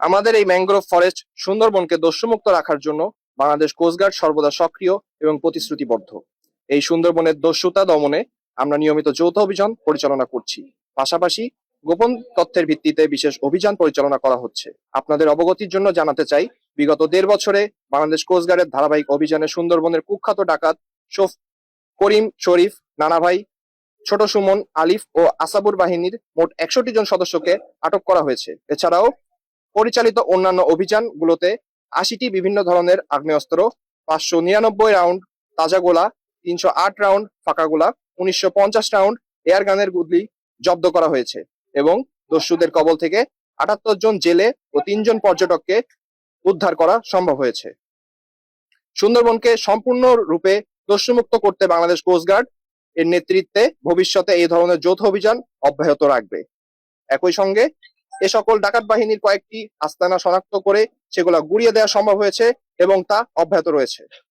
আমাদের এই mangrove forest সুন্দরবনকে দস্যুমুক্ত রাখার জন্য বাংলাদেশ কোস্টগার্ড সর্বদা সক্রিয় এবং প্রতিশ্রুতিবদ্ধ। এই সুন্দরবনের দস্যুতা দমনে আমরা নিয়মিত যৌথ অভিযান পরিচালনা করছি। পাশাপাশি গোপন তথ্যের ভিত্তিতে বিশেষ অভিযান পরিচালনা করা হচ্ছে। আপনাদের অবগতির জন্য জানাতে চাই, বিগত ১.৫ বছরে বাংলাদেশ কোস্টগার্ডের ধারাবাহিক অভিযানে সুন্দরবনের কুখ্যাত ডাকাত করিম শরীফ, নানা ভাই, ছোট সুমন, আলিফ ও আসাবুর বাহিনীর মোট ৬১ জন সদস্যকে আটক করা হয়েছে। এছাড়াও পরিচালিত অন্যান্য অভিযানগুলোতে ৮০টি বিভিন্ন ধরনের আগ্নেয়াস্ত্র, ৫৯৯ রাউন্ড তাজা গোলা, ৩০৮ রাউন্ড ফাঁকা গোলা, ১৯৫০ রাউন্ড এয়ার গানের গুলি জব্দ করা হয়েছে এবং দস্যুদের কবল থেকে ৭৮ জন জেলে ও ৩ জন পর্যটককে উদ্ধার করা সম্ভব হয়েছে। সুন্দরবনকে সম্পূর্ণরূপে দস্যুমুক্ত করতে বাংলাদেশ কোস্টগার্ড এর নেতৃত্বে ভবিষ্যতে এই ধরনের যৌথ অভিযান অব্যাহত রাখবে। একই সঙ্গে এ সকল ডাকাত বাহিনীর কয়েকটি আস্তানা শনাক্ত করে সেগুলো গুড়িয়ে দেওয়া সম্ভব হয়েছে এবং তা অব্যাহত রয়েছে।